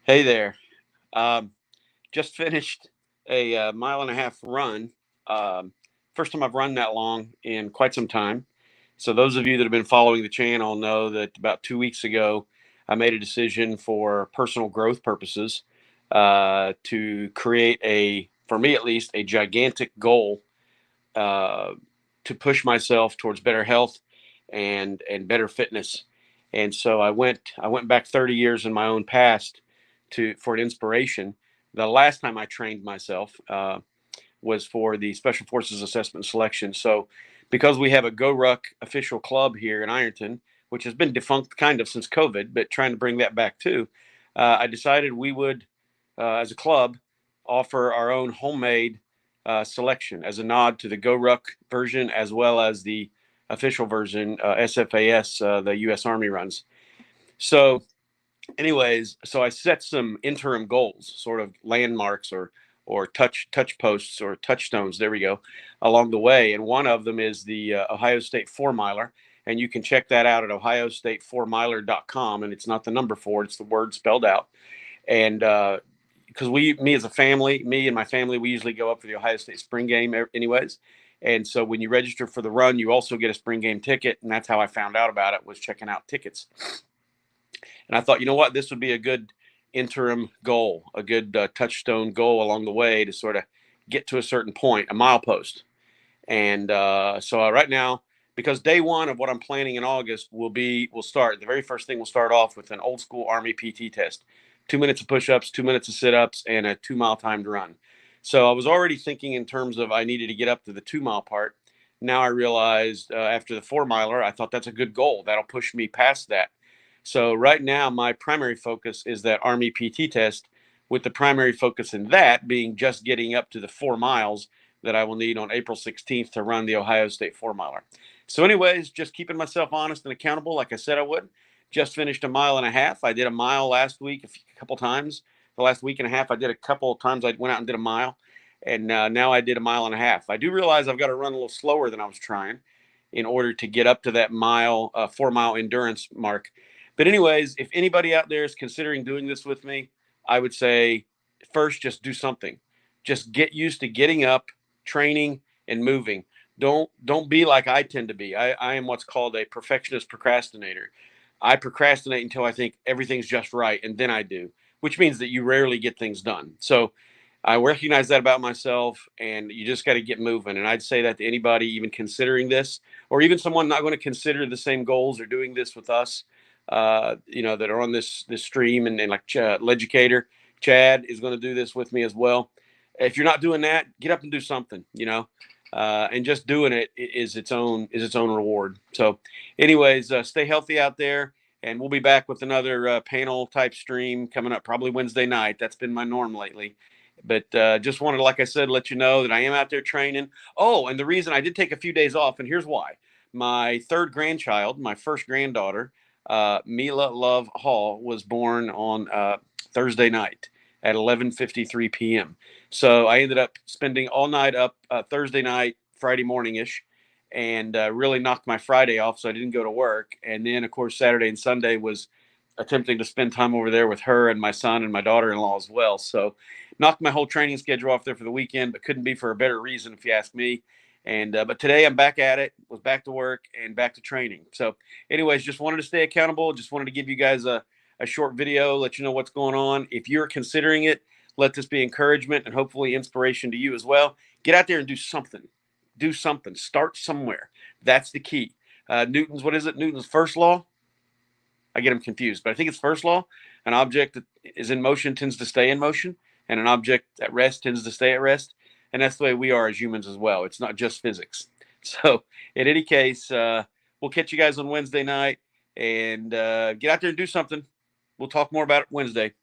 Hey there. Um, just finished a mile and a half run. Um, First time I've run that long in quite some time. So, those of you that have been following the channel know that about 2 weeks ago, I made a decision for personal growth purposes to create for me at least, a gigantic goal uh, to push myself towards better health and better fitness. And so I went back 30 years in my own past to for an inspiration. The last time I trained myself was for the Special Forces Assessment and Selection. So because we have a Go Ruck official club here in Ironton, which has been defunct kind of since COVID, but trying to bring that back too, I decided we would, as a club, offer our own homemade selection as a nod to the Go Ruck version as well as the official version, SFAS, the U.S. Army runs. So, anyways, so I set some interim goals, sort of landmarks or touch posts or touchstones. There we go, along the way, and one of them is the Ohio State 4 miler, and you can check that out at ohiostate4miler.com. And it's not the number four; it's the word spelled out. And because me as a family, me and my family, we usually go up for the Ohio State spring game, anyways. And so when you register for the run, you also get a spring game ticket, and that's how I found out about it, was checking out tickets. And I thought, you know what, this would be a good interim goal, a good touchstone goal along the way to sort of get to a certain point, a milepost. And so right now, because day one of what I'm planning in August we'll start, the very first thing we'll start off with an old school Army PT test, 2 minutes of push-ups, 2 minutes of sit-ups, and a 2 mile timed run. So I was already thinking in terms of I needed to get up to the 2 mile part. Now I realized after the 4 miler, I thought that's a good goal. That'll push me past that. So right now, my primary focus is that Army PT test, with the primary focus in that being just getting up to the 4 miles that I will need on April 16th to run the Ohio State 4 miler. So, anyways, just keeping myself honest and accountable, like I said I would. Just finished a mile and a half. I did a mile last week a couple times. The last week and a half, I did a couple of times. I went out and did a mile, and now I did a mile and a half. I do realize I've got to run a little slower than I was trying in order to get up to that 4 mile endurance mark. But anyways, if anybody out there is considering doing this with me, I would say first just do something. Just get used to getting up, training, and moving. Don't be like I tend to be. I am what's called a perfectionist procrastinator. I procrastinate until I think everything's just right, and then I do, which means that you rarely get things done. So I recognize that about myself, and you just got to get moving. And I'd say that to anybody even considering this, or even someone not going to consider the same goals or doing this with us, that are on this stream, and like Leducator, Chad is going to do this with me as well. If you're not doing that, get up and do something, and just doing it is its own reward. So, anyways, stay healthy out there, and we'll be back with another panel type stream coming up probably Wednesday night. That's been my norm lately. But just wanted to, like I said, let you know that I am out there training. Oh, and the reason I did take a few days off, and here's why. My third grandchild, my first granddaughter, Mila Love Hall, was born on Thursday night at 11:53 p.m. So I ended up spending all night up Thursday night, Friday morning ish, and really knocked my Friday off, so I didn't go to work. And then, of course, Saturday and Sunday was attempting to spend time over there with her and my son and my daughter-in-law as well. So knocked my whole training schedule off there for the weekend, but couldn't be for a better reason, if you ask me. And but today I'm back at it, was back to work and back to training. So anyways, just wanted to stay accountable. Just wanted to give you guys a short video, let you know what's going on. If you're considering it, let this be encouragement and hopefully inspiration to you as well. Get out there and do something. Do something. Start somewhere. That's the key. Newton's, what is it? Newton's first law? I get them confused, but I think it's first law. An object that is in motion tends to stay in motion, and an object at rest tends to stay at rest. And that's the way we are as humans as well. It's not just physics. So, in any case, we'll catch you guys on Wednesday night, and get out there and do something. We'll talk more about it Wednesday.